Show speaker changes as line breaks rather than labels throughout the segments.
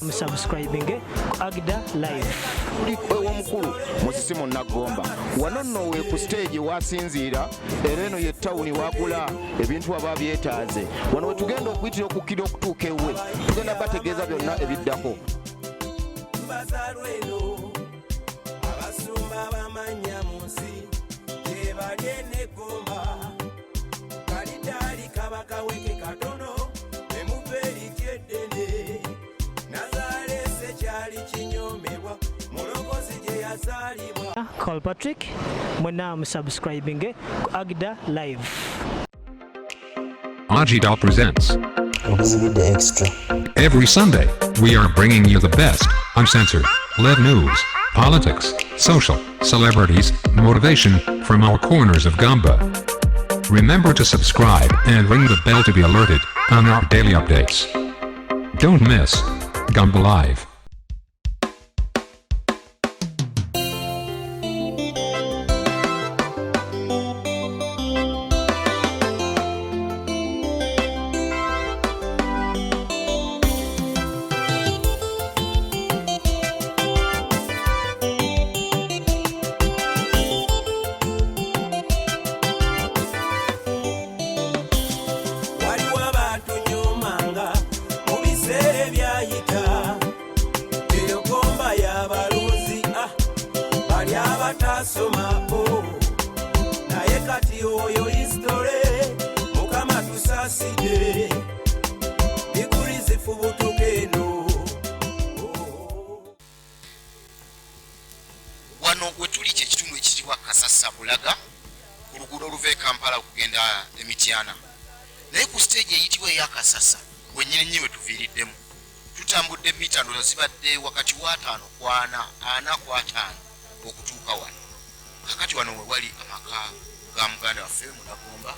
musubscribing Agda live.
Kuliko omukulu Musisi Munnagomba. Wano nno we ku stage wasinziira era eno ye ttawuni wagula ebintu aba byetaaze. Wano we tugenda okuyitira okukkira okutuuka ewe. Tugenda bategeeza byonna ebiddako.
Abasumba bamanya munsi tebalye negomba kalidali kabaka weke katono emuperi kyeddene nazalese kyali kinyomebwa mulokozi gye yazalibwa.
Call Patrick mwena musubscribing Agda live.
Agda presents
Musisi Extra.
Every Sunday, we are bringing you the best, uncensored, live news, politics, social, celebrities, motivation from all corners of Gamba. Remember to subscribe and ring the bell to be alerted on our daily updates. Don't miss Gamba Live.
Wano wetuli kyekitundu ekiriwa Kasasa Bulaga ku luguudo oluva e Kampala kugenda Emityana. Naye ku stage eyitibwa eya Kasasa wennyini nnyo we tuviiriddemu. Tutambudde mita ndono zibadde wakati wa 5 kwa 4 kwa 5 okutuuka wano. Kakati wano we wali amaka ga muganda waffe Munnagomba,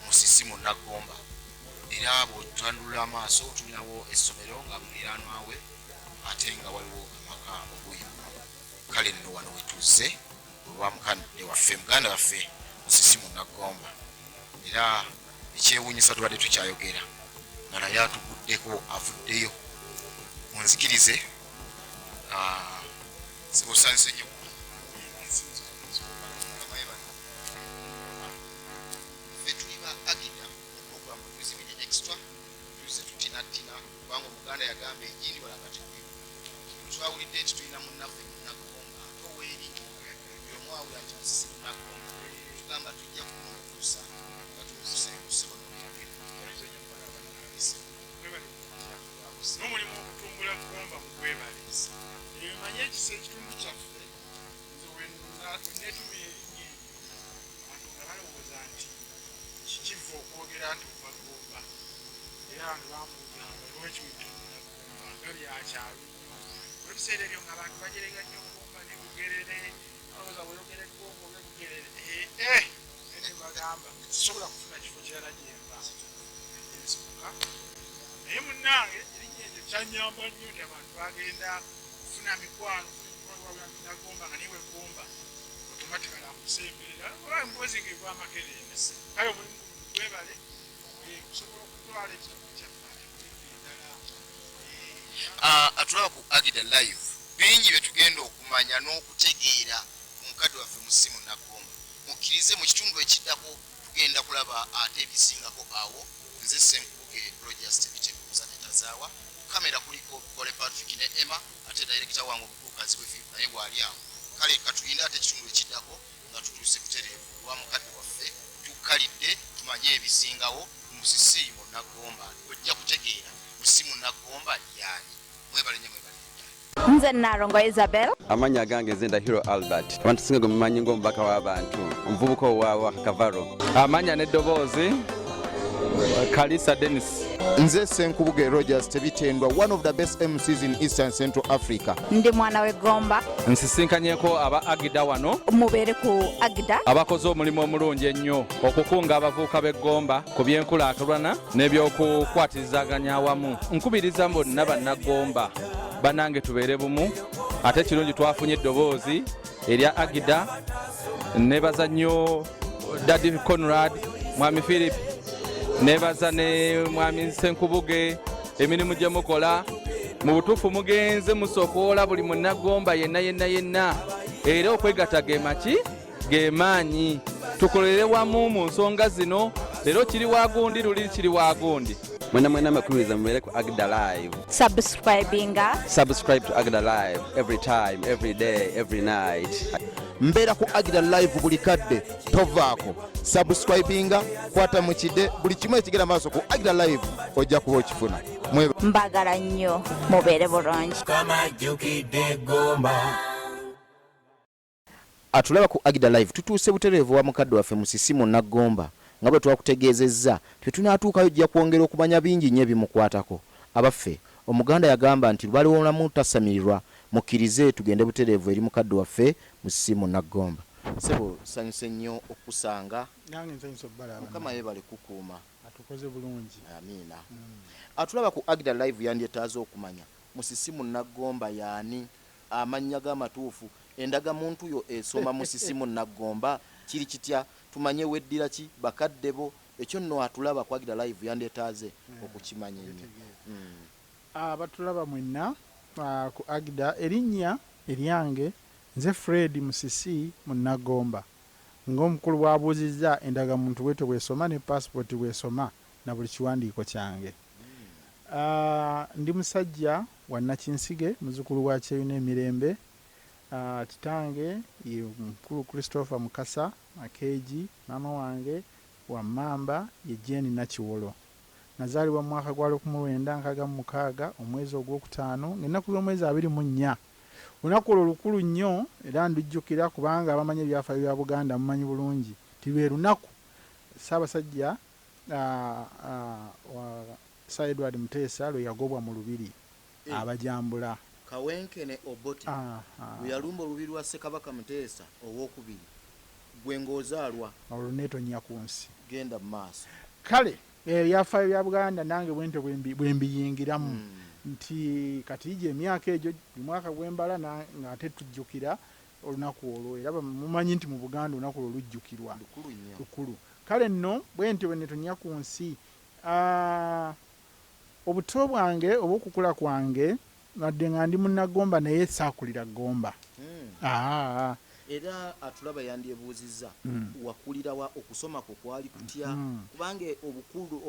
Musisi Munnagomba. Era bw'otandula amaaso tulinawo essomero nga muliraanwa we ate nga waliwo amaka obuyi. Kale nno wano we tuze olwa mukadde waffe muganda waffe Musisi Munnagomba. Era ekyewuunyisa tubadde tukyayogera nga naye atuguddeko avuddeyo. Munzikirize sibusanise nnyo Agda program Musisi Extra tuze tutinatina kubanga omuganda yagamba ejiri wala katibu twawulidde nti tulina munnaffe Munnagomba oweri yomwawula nti Musisi Munnagomba tugamba tujja kumutuusa nga tumutuuse kusebo
n'omulimu okutumbula Gomba mugwebaliza ebimanye ekisa ekitundu kyaffe nze wenetumye abantu nga balowooza nti kikiva okwogera nti Munnagomba era abantu bamugamba lwaki Munnagomba nga byakyalo nnyo olwebiseera ebyo nga abantu bajerega nnyo Gomba ne Bugerere alowooza bweyogereddwa oba Bugerere ene bagamba sisobola kufuna kifo kirala gyemba ensoboka naye munnange kyanyamba nnyo nti abantu bagenda kufuna mikwano Munnagomba nga niwe Gomba otomatikala akusemberera oba Emboozi ng'egwa Makerere kale omulimu gwebale kusobola okutwala ekitundu kyaffe eddala
atulaba ku Agda live bingi bye tugenda okumanya n'okutegeera ku mukadde waffe Musisi Munnagomba. Mukkirize mu kitundu ekiddako tugenda kulaba ate ebisingako awo. Nze Ssenkubuge Tebitendwa netazaawa kamera kuliko Patrick ne Emma ate director wangu omukulu Kazibwe Phillip naye bwali awo. Kale katulinde ate ekitundu ekiddako nga tutuuse butereevu lwa mukadde waffe tukkalidde tumanye ebisingawo Musisi Munnagomba ojja kutegeera Musisi Munnagomba yaani. Mwebale nnyo mwebale.
Nze Narongo Isabel.
Amanya gange nze Hero Albert. Abantu singa gomumanyi ng'omubaka w'abantu. Omuvubuka owawa Kavaro. Amanya n'eddoboozi Kalisa Dennis.
Nze Ssenkubuge Tebitendwa, one of the best MCs in Eastern Central Africa.
Ndi mwana we Gomba.
Nsisinkanyeko aba Agda wano.
Mubeere ku Agda.
Abakoze omulimu omulungi ennyo okukunga abavubuka b'e Gomba ku by'enkulaakulana n'ebyokukwatirizaganya awamu. Nkubiriza bonna Bannagomba banange tubeere bumu ate kirungi twafunye eddoboozi erya Agda. Nebaza nnyo Daddy Conrad, Mwami Phillip, nebaza ne Mwami Ssenkubuge emirimu gye mukola mu butuufu mugenze musokoola buli munnagomba yenna era okwegatta ge maanyi tukolere wamu mu nsonga zino leero kiri wagundi luli kiri wagundi
mwena makuluiza mubeere ku Agda live
subscribe
to Agda live every time every day every night
mbeera ku Agda live buli kadde tovaako subscribinga kwata mu kide buli kimu ekigenda maaso ku Agda live ojja kuba okifuna
mbagala nnyo mubeere bulungi
kamajjukidde Gomba
atulaba ku Agda live tutuuse butereevu wa mukadde waffe Musisi Munnagomba nga bwe twakutegeezezza tetunaatuukayo ojja kwongera okumanya bingi nnyo ebimukwatako abaffe omuganda yagamba nti lubaliwolamu tasamirirwa mukkirize tugende butereevu eri mukadde waffe Musisi Munnagomba sebo sanyuse nnyo okusanga
nange nsanyusa obbala
mukama yeebale kukuuma
atukoze bulungi
amiina atulaba ku Agda live yandyetaaze okumanya Musisi Munnagomba yaani amannya g'amatuufu endagamuntu yo esoma Musisi Munnagomba kiri kitya tumanye weddira ki bakadde bo ekyo nno atulaba ku Agda live yandyetaaze okukimanya ennyo
abatulaba mwenna ku Agda erinnya eryange nze Fred Musisi Munnagomba ng'omukulu bw'abuuzizza endagamuntu bwetyo bwesoma ne passport bwesoma na buli kiwandiiko kyange ndi musajja wa Nakinsige muzukulu wa Kyeyuna Emirembe kitange ye mukulu Christopher Mukasa Akeji mama wange wa Mamba ye Jeni Nakiwolo nazaalibwa mu mwaka gwa 1996 omwezi ogwokutaano ng'ennaku z'omwezi 24 olunaku olwo lukulu nnyo era ndujjukira kubanga abamanyi ebyafaayo bya Buganda mumanyi bulungi ti lwe lunaku Ssaabasajja Sir Edward Muteesa lwe yagobwa mu lubiri abajambula
Kawenkene Oboti yalumba olubiri lwa Ssekabaka Muteesa ow'okubiri gwe ng'ozaalwa
olwo neetonya ku nsi
genda mu maaso
kale ebyafaayo bya Buganda nange bwente bwe mbiyingiramu nti kati ije emyaka egyo mwaka gwembala ng'ate tujjukira olunaku olwo era mumanyi nti mu Buganda olunaku olwo lujjukirwa lukulu kale nno bwente bwe neetonya ku nsi obuto bwange oba okukula kwange wadde nga ndi Munnagomba naye saakulira Gomba
era atulaba yandyebuuzizza wakulirawa okusoma kwo kwali kutya kubanga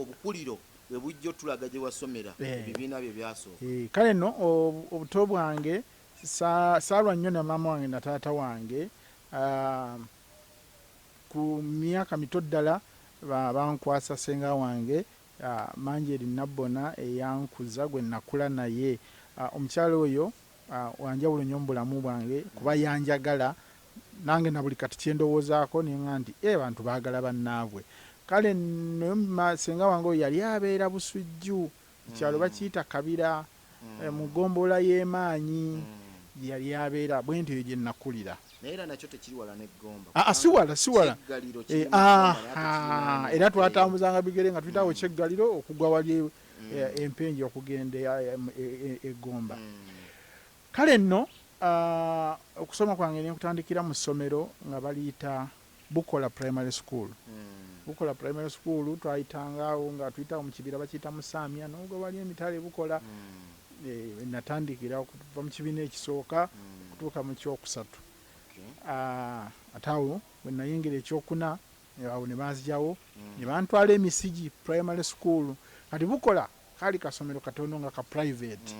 obukuliro bwe bujja otulaga gye wasomera ebibiina bye byasooka
kale nno obuto bwange saalwa nnyo na maama wange na taata wange ku myaka mito ddala bankwasa ssenga wange Manjeri Nabbona eyankuza gwe nakula naye omukyalo oyo wanjawulo nnyo mu bulamu bwange kuba yanjagala nange na buli kati kyendowoozaako nenga nti bantu baagala bannaabwe kale senga wange oyo yali abeera Busujju ekyalo bakiyita Kabira mu ggombolola y'emaanyi yali abeera bwenti eyo gye nakulira
naye era nakyo tekiri wala n'eggomba
siwala era twatambuzanga bigere nga tuyitawo kyeggaliro okugwa wali empenji okugenda eggomba kale nno okusoma kwange nekutandikira mu ssomero nga baliyita Bukola Primary School Bukola Primary School twayitangawo nga tuyitawo mu kibira bakiyita Musamya n'ogwo wali emitala Bukola natandikira okuva mu kibiina ekisooka okutuuka mu kyokusatu ate awo bwe nayingira ekyokuna awo ne banzijawo ne bantwala Emisigi Primary School kati Bukola kaali kasomero katono nga ka private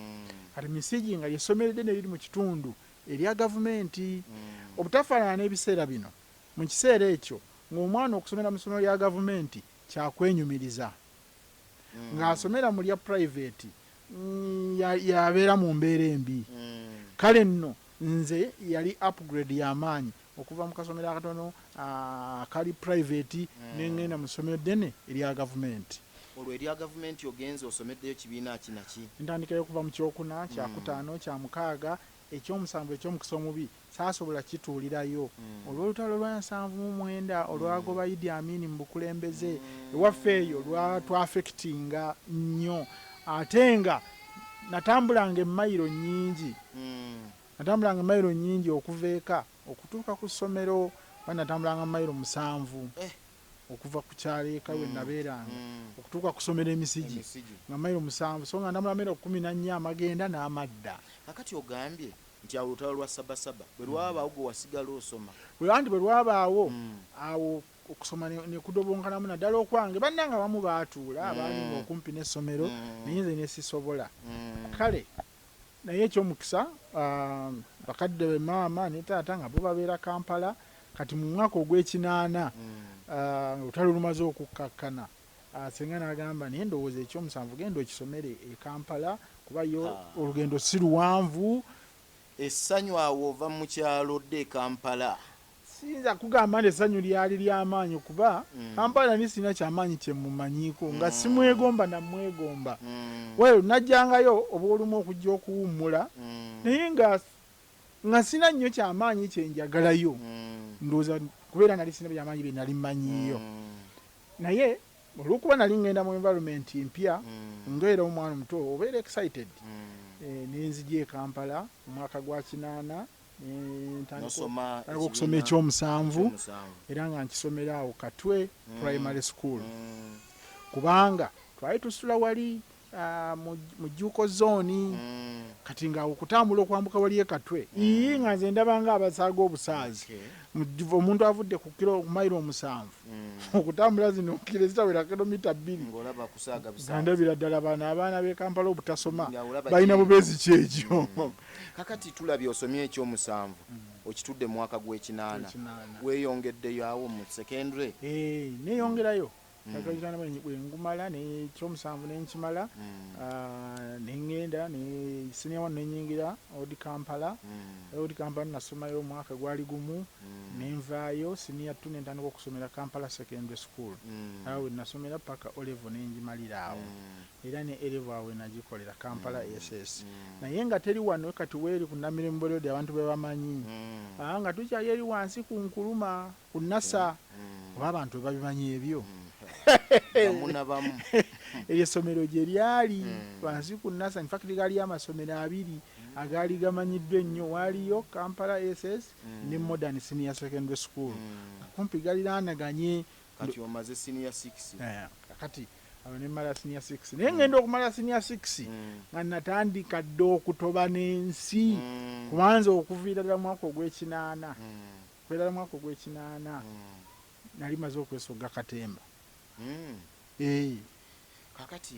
kati Misigi nga lyessomero ddene liri mu kitundu erya gavumenti obutafaanana n'ebiseera bino mu kiseera ekyo ng'omwana okusomera mu ssomero lya gavumenti kyakwenyumiriza ng'asomera mu lya private yabeera mu mbeera embi kale nno nze yali upgrade y'amaanyi okuva mu kasomero akatono kali private n'engenda mu ssomero ddene erya gavumenti
olwo erya gavumenti ogenze osomeddeyo kibiina kinaki
ntandikayo okuva mu kyokuna kyakutaano kyamukaaga ekyomusanvu ekyomukisa omubi saasobola kituulirayo olw'olutalo lwa 79 olwagoba Idi Amin mu bukulembeze ewaffe eyo lwatwafekitinga nnyo ate nga natambulanga emayiro nnyingi okuva eka okutuuka ku ssomero natambulanga mayiro 7 okuva ku kyalo eka we nabeeranga okutuuka kusomera emisigi nga mayiro 7 so nga ndamula mayiro 14 amagenda n'amadda.
Kakati ogambye nti awo olutalo lwa sabasaba bwe lwabaawo gwe wasigala osoma
bwe lwabaawo awo okusoma ne kudobonkanamu naddala okwange bannanga bamu baatuula abaalinga okumpi n'essomero naye nze ne sisobola. Kale naye ekyomukisa bakadde be maama ne taata nga bo babeera Kampala. Kati mu mwaka ogw'ekinaana olutalo lumaze okukkakkana senga n'agamba naye ndowooza ekyomusanvu genda okisomere e Kampala kuba yo olugendo si luwanvu.
Essanyu awo ova mu kyalo dde e Kampala.
Siyinza kugamba nti essanyu lyali ly'amaanyi kuba Kampala ni sina kyamaanyi kye mumanyiiko nga simwegomba namwegomba. Weyo najjangayo oba olumu okujja okuwummula naye nga sina nnyo kyamaanyi kye njagalayo. Ndowooza kubeera nali sina byamaanyi bye nali mmanyiiyo. Naye olw'okuba nali ngenda mu environment mpya ng'era omwana omuto obeera excited. Nenzija e Kampala mu mwaka gwa 8 ntandika okusoma ekyomusanvu era nga nkisomera awo Katwe primary school kubanga twali tusula wali mu Jjuuko zone. Kati nga okutambula okwambuka wali e Katwe nga nze ndabanga abasaaga obusaazi omuntu avudde ku kilo mayiro 7 okutambula zino kilo zitawera kilomita 2
ng'olaba kusaaga busaazi
gandabira ddala abaana b'e Kampala obutasoma balina bubeezi kyekyo.
Kakati tulabye osomye ekyomusanvu okitudde mu mwaka gw'ekinaana weeyongeddeyo awo mu secondary. Neeyongerayo bwe ngumala n'ekyomusanvu nenkimala nengenda ne senior 1 nenyingira Odi Kampala. Odi Kampala nasomayo omwaka gwali gumu nenvaayo senior 2 nentandika okusomera Kampala secondary school. Awo nasomera paka O-level nengimalira awo era ne A-level awo nagikolera Kampala SS. Naye nga teri wano kati weeri ku Namirembe Road abantu be bamanyi nga tukyali eri wansi ku Nkuluma ku Nasa oba abantu babimanyi ebyo. Esomero gye lyali wansi ku Nasa in fact gali amasomero 2 agali gamanyiddwa ennyo waaliyo Kampala SS ne Modern Senior Secondary School kumpi galiranaganye. Kati omaze senior 6
kati awo ne mala senior 6 naye ngenda okumala senior 6 nga natandika dde okutoba n'ensi kubanza okuviira ddala mwaka ogw'ekinaana nali maze okwesogga katemba.
Kakati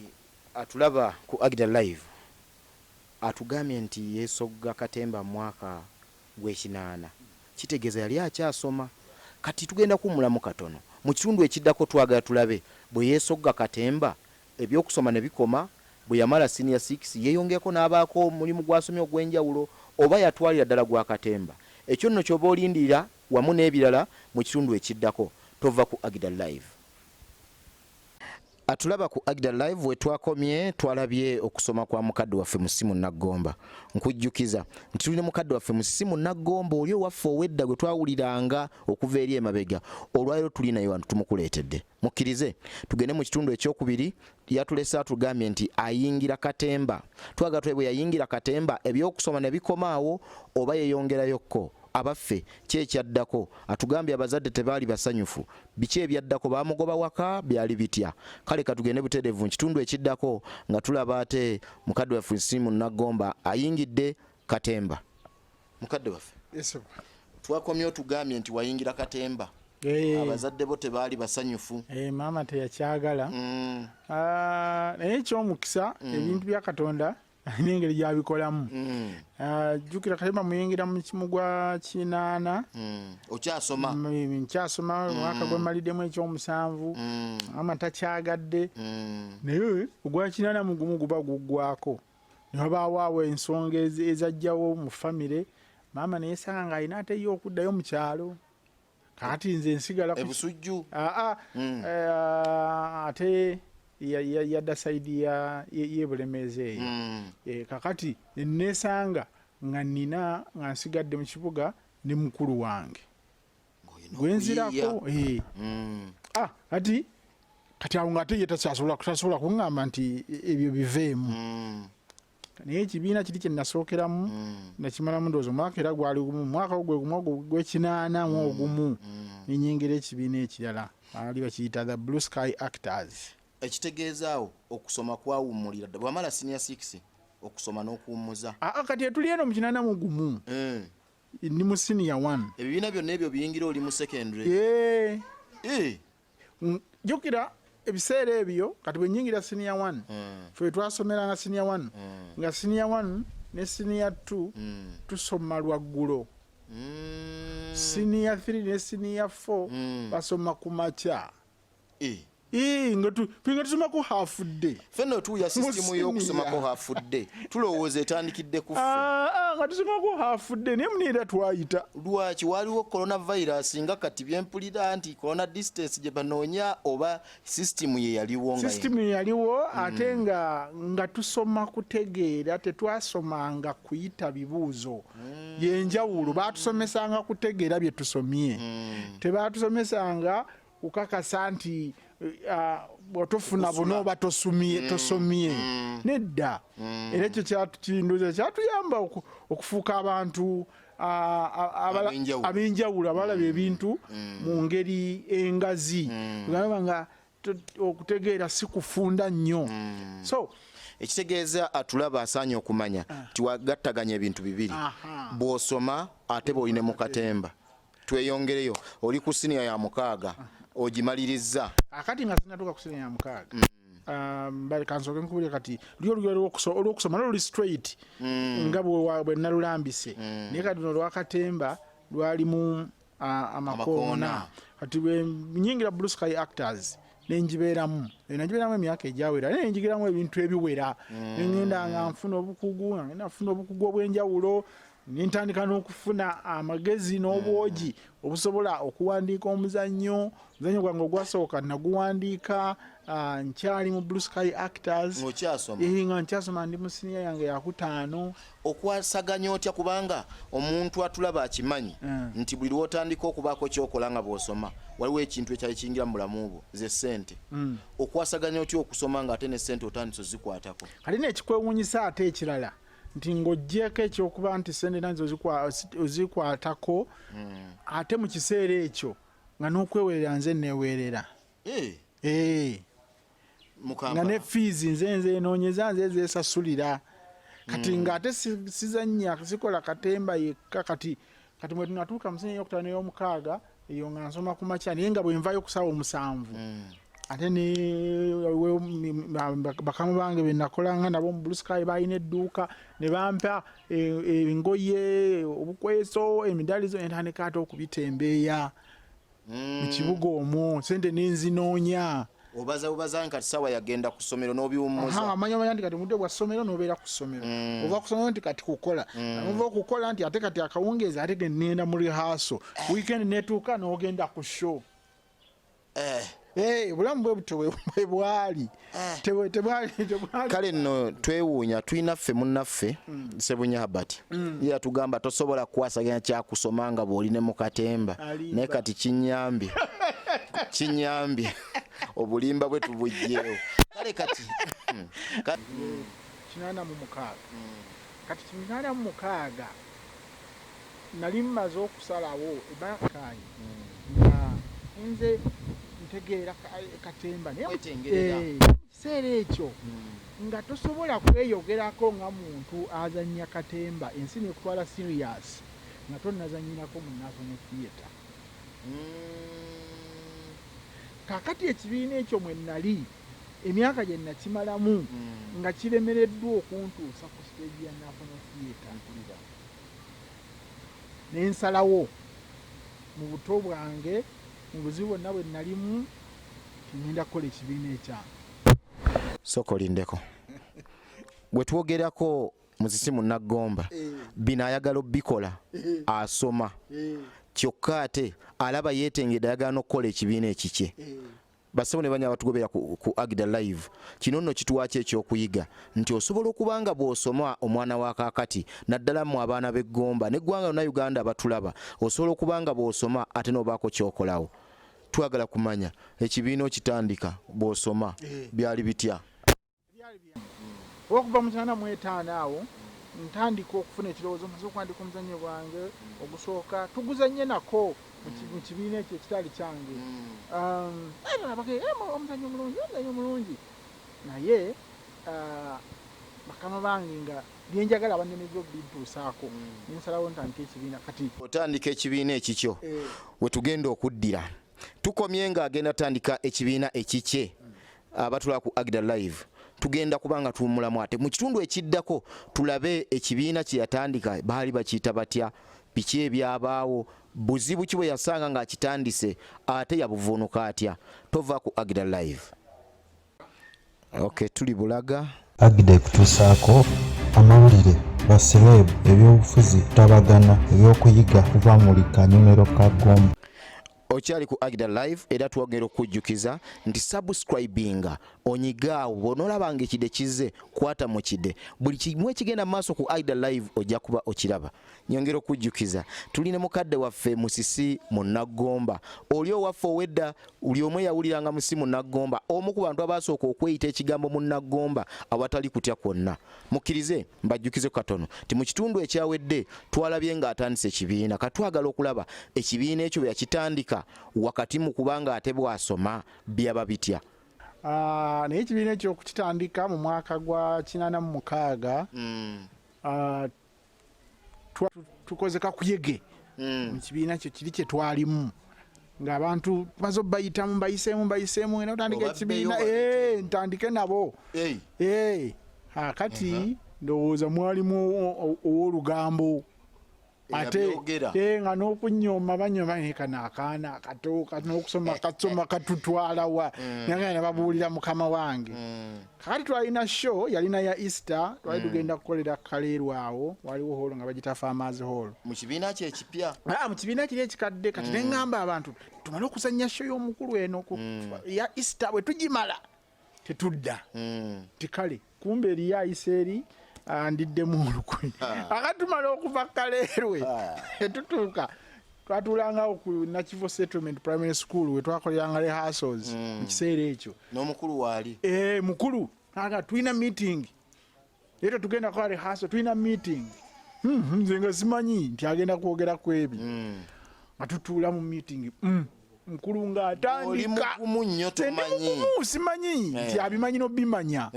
atulaba ku Agda Live atugambye nti yeesogga katemba mwaka gw'ekinaana kitegeeza yali akyasoma. Kati tugenda kuwummulamu katono mu kitundu ekiddako twagala tulabe bwe yeesogga katemba ebyokusoma ne bikoma bwe yamala senior 6 yeeyongeko n'abaako omulimu gwasomye ogw'enjawulo oba yatwalira ddala gwa katemba. Ekyo nno ky'oba olindirira wamu n'ebirala mu kitundu ekiddako. Tova ku Agda Live. Atulaba ku Agda Live we twakomye twalabye okusoma kwa mukadde waffe Musisi Munnagomba. Nkujjukiza nti tulina mukadde waffe Musisi Munnagomba oli owaffe ow'edda gwe twawuliranga okuva eri emabega. Olwaliro tulinayo wano tumukuleetedde. Mukkirize tugende mu kitundu ekyokubiri yatulesa atugambye nti ayingira katemba. Twagala twebwe yayingira katemba ebyokusoma ne bikomaawo oba yeeyongerayokko. Abaffe kyekyaddako atugambye abazadde tebaali basanyufu biki ebyaddako bamugoba waka byali bitya. Kale katugende butereevu mu kitundu ekiddako nga tulaba ate mukadde waffe Musisi Munnagomba ayingidde katemba. Mukadde waffe twakomye otugambye nti wayingira katemba abazadde bo tebaali basanyufu.
Maama teyakyagala naye ekyomukisa ebintu bya Katonda n'engeri gyabikolamu. Jjukira katemba muyingira mu kimu gwa 8
okyasoma
nkyasoma omwaka gwe maliddemu ekyomusanvu maama takyagadde naye ogwa 8 mugumu guba guggwako ne wabaawo awo ensonga ezajjawo mu famire maama neyesanga ng'alina ate ye okuddayo mu kyalo. Kakati nze nsigala
ebusujju
ate yadda saidi y'ebulemeezi eyo. Kakati nesanga nga nina nga nsigadde mu kibuga ne mukulu wange gwenzirako. Kati awo ng'ate ye tasobola kuŋŋamba nti ebyo biveemu. Naye ekibiina kiri kye nasookeramu nakimalamu ndowooza omwaka era gwali gumu mwaka gwe gumu gw'ekinaana mu ogumu nenyingira ekibiina ekirala. ali bakiyita the Blue Sky Actors.
Ekitegeezaawo okusoma kwawummulira dda bwamala senior 6 okusoma n'okuwummuza.
Kati tuli eno mu 84 ndi mu senior 1.
Ebibiina byonna ebyo biyingira oli mu secondary.
Jjukira ebiseera ebyo kati bwe nnyingira senior 1 ffe twasomeranga senior 1 nga senior 1 ne senior 2 tusoma lwaggulo. Senior 3 ne senior 4 basoma ku makya. Nga tusoma ku half day.
Fenno tuya system y'okusoma ko half day. Tulowooza etandikidde ku ffe.
Nga tusoma ku half day naye munira twayita.
Lwaki waliwo coronavirus nga kati byempulira nti corona distance gye banoonya oba system ye yaliwo nga
system ye yaliwo ate nga tusoma kutegeera tetwasomanga kuyita bibuuzo. Yenjawulo batusomesanga kutegeera bye tusomye. Tebatusomesanga ukakasa nti bw'otofuna buno oba tosomye nedda. Era ekyo kyatuyamba okufuuka abantu ab'enjawulo abalaba ebintu mu ngeri engazi. Tugamba nga okutegeera si kufunda nnyo. So
ekitegeeza atulaba asaanye okumanya tiwagattaganya ebintu bibiri. Bw'osoma ate bw'olina mu katemba. Tweyongereyo oli ku siniya ya 6 ogimaliriza.
Akati nga sinatuuka ku siniya ya 6. Bali kansooke nkubulire kati olw'okusoma luli straight nga bwe nalulambise. Naye kati luno olwakatemba lwalimu amakoona. Kati bwe nyingira Blue Sky Actors nenjibeeramu emyaka egyawera naye nenjigiramu ebintu ebiwera. Nengenda nga nfuna obukugu obw'enjawulo. Nintandika n'okufuna amagezi n'obwogi obusobola okuwandiika omuzannyo gwange ogwasooka naguwandiika nkyali mu Blue Sky Actors. Nga nkyasoma ndi mu siniya yange ya 5.
Okwasaganya otya kubanga omuntu atulaba akimanyi nti buli lwotandika okubaako kyokola nga bw'osoma waliwo ekintu ekyali kiyingira mu bulamu bwo ze ssente. Okwasaganya otya okusoma nga ate ne ssente otandise ozikwatako.
Kati nekikwewuunyisa ate ekirala nti ng'oggyeko ekyokuba nti ssente nanzo ozikwatako ate mu kiseera ekyo nga n'okwewerera nze neewerera. Nga ne fees nze enoonyeza nze zeesasulira. Kati ng'ate sizannya zikola katemba yekka. Kati mwe tunatuuka mu siniya ey'okutaano ey'omukaaga eyo nga nsoma ku makya naye nga bwe nvayo ku ssaawa 7 ate bakamu bange be nakolanga nabo mu Blue Sky balina edduuka ne bampa engoye obukweso emidalizo entandika ate okubitembeeya mu kibuga omwo sente nenzinoonya.
Obaza nti sawa yagenda ku ssomero n'obiwummuza.
Amanya nti kati mudde bwa ssomero n'obeera ku ssomero. Ova ku ssomero nti kati kukola. Ova okukola nti ate kati akawungeezi ate gennenda mu rehearsal. Weekend netuuka n'ogenda ku show. Bulamu bwe buto bwe bwali.
Kale nno twewuunya tulina ffe munnaffe Sebunya Habati ye atugamba tosobola kukwasaganya kyakusoma nga bw'olina mu katemba naye kati kinyambye obulimba bwe tubugyewo. Kale kati
86 kati 86 nali mmaze okusalawo ebakaayi nga nze ntegeera katemba naye kiseera ekyo nga tosobola kweyogerako nga muntu azannya katemba ensi nekutwala serious nga tonnazanyirako mu National Theatre. Kakati ekibiina ekyo mwe nali emyaka gye nakimalamu nga kiremereddwa okuntuusa ku stage ya National Theatre. Nensalawo mu buto bwange mu buzibu bwonna bwe nalimu ngenda kukola ekibiina ekyange.
Sokolindeko bwe twogerako Musisi Munnagomba bino ayagala obikola asoma kyokka ate alaba yeetengedde ayagala n'okukola ekibiina ekikye. Basebo ne banya batugobera ku Agda live kino nno kituwaki ekyokuyiga nti osobola okubanga bw'osoma omwana wa kaakati naddala mu abaana b'eggomba n'eggwanga lonna Uganda abatulaba osobola okubanga bw'osoma ate n'obaako kyokolawo. Twagala kumanya ekibiina okitandika bw'osoma byali bitya?
Okuva mu 85 awo ntandika okufuna ekirowoozo maze okwandika omuzannyo gwange ogusooka tuguzannye nako mu kibiina ekyo kitali kyange omuzannyo mulungi naye bakama bange nga byenjagala abanemezo bintuusaako nensalawo ntandika ekibiina kati
otandika ekibiina ekikyo we tugenda okuddira tukomye ng'agenda tandika ekibiina ekikye abatula ku Agda Live tugenda kubanga tuwummulamu ate mu kitundu ekiddako tulabe ekibiina kye yatandika baali bakiyita batya biki ebyabaawo buzibu ki bwe yasanga ng'akitandise ate yabuvuunuka atya tova ku Agda Live. Okay, tuli Bulaga
Agda ekutuusaako amawulire ba celeb ebyobufuzi tabagana ebyokuyiga kuva mu Kanyumiro ka Gomba.
Okyali ku Agda Live era twogera okujjukiza nti subscribinga onyigaawo bw'onoolabanga ekide kize kwata mu kide buli kimu ekigenda mu maaso ku Agda Live ojja kuba okiraba. Nyongera okujjukiza tuline mukadde waffe Musisi Munnagomba oli owaffe owedda buli omu yawuliranga Musisi Munnagomba omu ku bantu abaasooka okweyita ekigambo Munnagomba awatali kutya kwonna. Mukkirize mbajjukize katono ti mu kitundu ekyawedde twalabye ng'atandise ekibiina katwagala okulaba ekibiina ekyo bwe yakitandika wakati mu kubanga ate bw'asoma byaba bitya.
Naye ekibiina ekyo okukitandika mu mwaka gwa 86 tukoze kakuyege mu kibiina kyo kiri kye twalimu ng'abantu bazo bayitamu bayiseemu era otandika ekibiina ntandike nabo kati ndowooza mwalimu ow'olugambo ate nga n'okunyoma banyoma nekana akaana akato n'okusoma katutwalawa nange ne babuulira mukama wange kati twalina show yalina ya Easter twali tugenda kukolera Kaleero awo waliwo holo nga bagita Farmers Hall
mu kibiina kye ekipya
mu kibiina kiri ekikadde kati ne ngamba abantu tumale okuzannya show y'omukulu eno ya Easter bwe tugimala tetudda tikale kumbe eri yayise eri ndiddemu olukwe akatumala okuva Kaleero tutuuka twatulanga ku Nakivo Settlement Primary School we twakoleranga rehearsals mu kiseera ekyo
n'omukulu waali
mukulu aga tulina meeting era tugenda kwa rehearsal tulina meeting nze nga simanyi nti agenda kwogera ku ebyo nga tutuula mu meeting mukulu ng'atandika simanyi nti abimanyi n'obimanya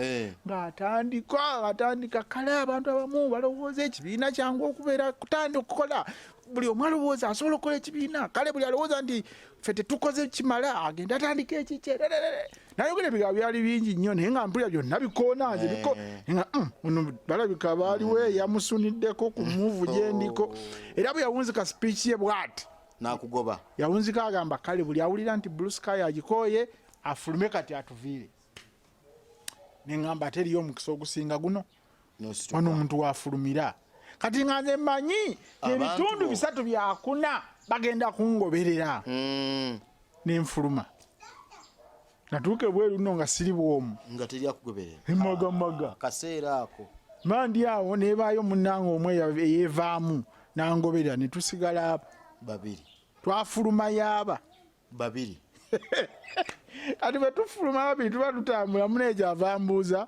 ng'atandika kale abantu abamu balowooza ekibiina kyangu okubeera kutandika okukola buli omu alowooza asobola okukola ekibiina kale buli alowooza nti ffe tetukoze kimala agenda atandika ekikye naye ogenda ebigambo byali bingi nnyo naye nga mpulira byonna bikoonanze nga ono balabika baaliwe yamusuniddeko ku muuvu gye ndiko era bwe yawunzika speech ye bw'ati
nakugoba
yawunzika agamba kale buli awulira nti Blue Sky agikoye afulume kati atuviire neŋŋamba teriyo omukisa ogusinga guno wano omuntu wafulumira kati nga nze mmanyi ebitundu 3 byakuna bagenda kungoberera nenfuluma natuuka ebweru nno nga siri bwomu
nga teri akugoberera
emagamaga
kaseera ako
mandi awo nebaayo munnange omwe eyeevaamu nangoberera ne tusigala
babiri
twafuluma yaba
babiri
ati bwe tufuluma babiri tuba tutambula muneejo avambuuza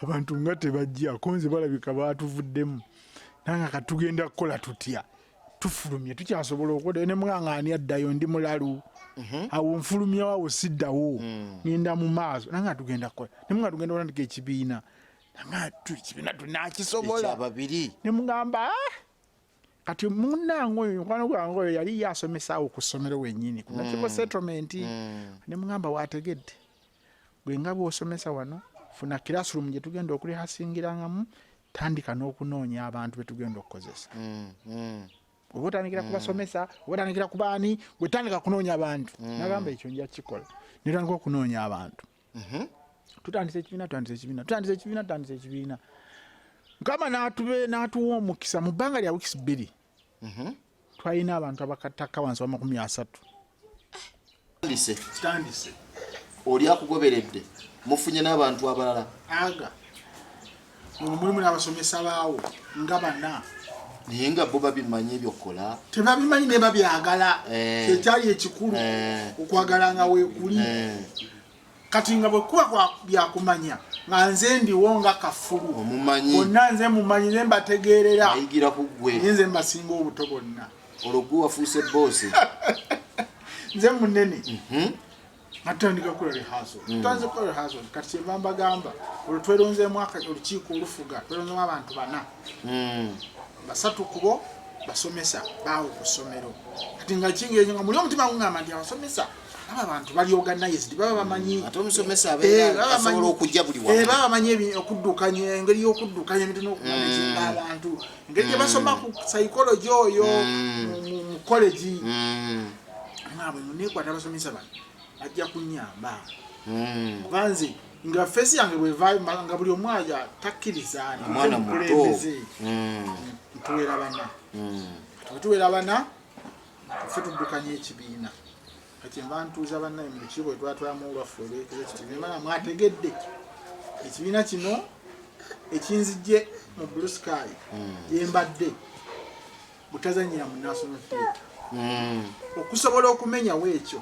abantu nga tebajjako nze balabika baatuvuddemu nanga katugenda kukola tutya tufulumye tukyasobola okukola ne mwaŋŋaani addayo ndi mulalu awo nfulumyawo awo siddawo ngenda mu maaso nanga tugenda kukola ne mwaŋŋa tugenda kulandika ekibiina nanga ekibiina tunakisobola ne mugamba kati munnange oyo mukwano gwange oyo yali yasomesaawo ku ssomero wennyini ku Nakivo Settlement ne mugamba waategedde gwe nga bw'osomesa wano funa classroom gye tugenda okulihasingirangamu tandika n'okunoonya abantu be tugenda okukozesa oba otandikira kubasomesa oba otandikira ku baani gwe tandika kunoonya abantu nagamba ekyo nja kikola ne tandika okunoonya abantu tutandise ekibiina Nkama n'atuwa omukisa mu bbanga lya wiiki 2 twalina abantu abakataka wansi wa 30
kitandise oli akugoberedde mufunye n'abantu abalala
aga mulimu n'abasomesa baawo nga bana
naye nga bo babimanyi ebyokukola
tebabimanyi ne babyagala ekyali ekikulu okwagalanga weekuli kati nga bwe kuba byakumanya nga nze ndiwo nga kafulu bonna nze mumanyi nze mbategeerera
ayigira ku ggwe
nze mbasinga obuto bonna
olwo gwe wafuuse boosi
nze munene natandika kukola rehearsal tutanze kukola rehearsal kati kyemba mbagamba olwo tweronzeemu olukiiko olufuga tweronzeemu abantu 4 basatu kubo basomesa bawo ku ssomero kati nga kingeeyo nga muli omutima gungamba nti abasomesa aba abantu bali organized baba bamanyi
ate omusomesa asobola okujja buli wamu
baba bamanyi okuddukanya engeri y'okuddukanya emiti n'okumanyikinga abantu engeri gye basoma ku psychology oyo mu college nabwe muneekwata abasomesa bano ajja kunnyamba banze nga fesi yange bwevaayo nga buli omu aja takkiriza
omwana muto
ntuwera bana tuwera bana ffe tuddukanya ekibiina kati mba ntuuza bannaye mu lukiiko twatwalamu olwaffe olwekeza kitimana mwategedde ekibiina kino ekinzijje mu Blue Sky gyembadde butazanyira mu National Theatre okusobola okumenyawo ekyo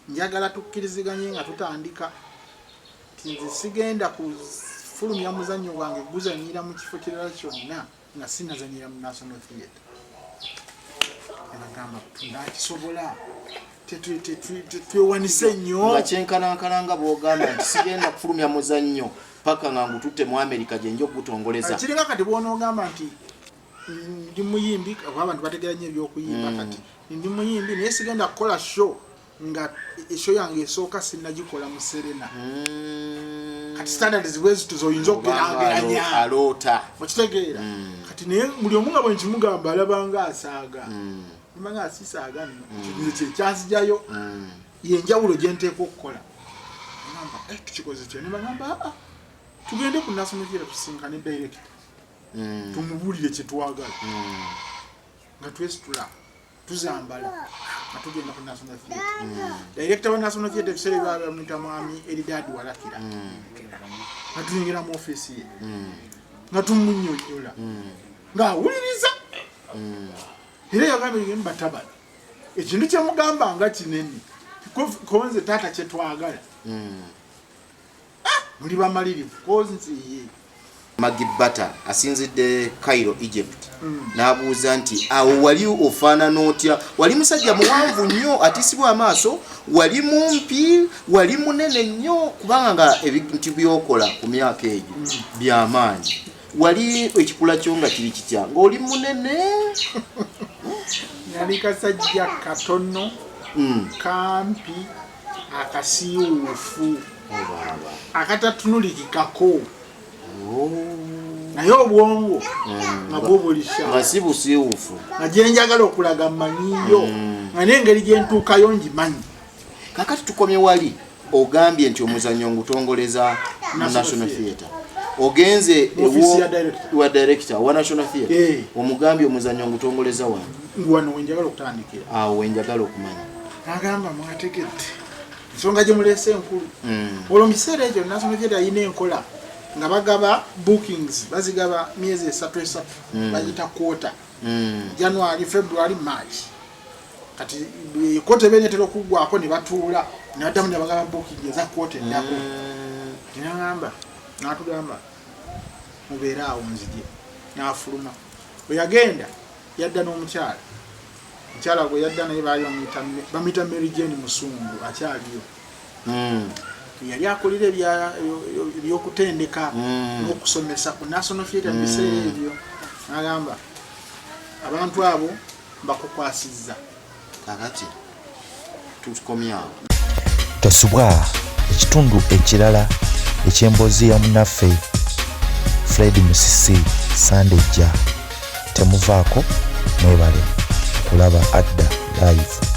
njagala tukkiriziganye nga tutandika nti nze sigenda kufulumya muzannyo gwange guzanyira mu kifo kirala kyonna nga sinazanyira mu National Theatre ebagamba tunakisobola twewanise nnyo
nga kyenkanankana nga bwogamba nti sigenda kufulumya muzannyo paka nga ngututte mu Amerika gye nja okugutongoleza
kiringa kati bwonoogamba nti ndi muyimbi oba abantu bategera nnyo ebyokuyimba kati ndi muyimbi naye sigenda kukola show nga eshow yange esooka sinnagikola mu Serena kati standards bwezitu zoyinza okugeraageranya
aloota
okitegeera kati naye buli omu nga bwenkimugamba alabanga asaaga nimanga asisaaga nno kye kyanzijayo yenjawulo gye nteeka okukola ngamba tukikoze tya nibagamba tugende ku National Theatre tusinkane director tumubuulire kye twagala nga twesitula tuzambala nga tugenda ku National Theatre director wa National Theatre ebiseera byabamuyita mwami Eridadi Walakira nga tuyingira mu office ye nga tumunyonnyola ng'awuliriza era yagambye mbatabala ekintu kyemugamba nga kinene konze taata kyetwagala muli bamalirivu konziye
Magibata asinzidde Cairo, Egypt n'abuuza nti awo wali ofaanana otya wali musajja muwanvu nnyo atisibwa amaaso wali mumpi wali munene nnyo kubanga nga ebintu byokola ku myaka egyo byamaanyi wali ekikula kyo nga kiri kitya ng'oli munene
nali kasajja katono kampi akasiiwuufu akatatunulikikako naye obwongo nga bwobulisha
nga si busiiwuufu
nga gyenjagala okulaga mmanyiyo nga n'engeri gyentuukayo ngimanyi
kakati tukomye wali ogambye nti omuzannyo ngutongoleza mu National Theatre ogenze wa director wa National Theatre omugambye omuzannyo ngutongoleza
wano wenjagala okutandikira
awo wenjagala okumanya
agamba mwategedde ensonga gye muleese enkulu olwo mu kiseera ekyo National Theatre ayina enkola nga bagaba bookings bazigaba myezi 3 bagita kwota January, February, March kati kote benetera okugwako ne batuula ne badamu ne bagaba booking eza kwota endako tinagamba natugamba mubeera awo nzije n'afuluma bwe yagenda yadda n'omukyala mukyala gwe yadda naye baali bamuyita Mary Jane Musungu akyaliyo yali akolera ebyokutendeka n'okusomesa ku National Theatre mu biseera ebyo n'agamba abantu abo bakukwasizza
kakati tukomyawo
tosubwa ekitundu ekirala eky'emboozi ya munnaffe Fred Musisi Sunday jja temuvaako mwebale okulaba Agda live.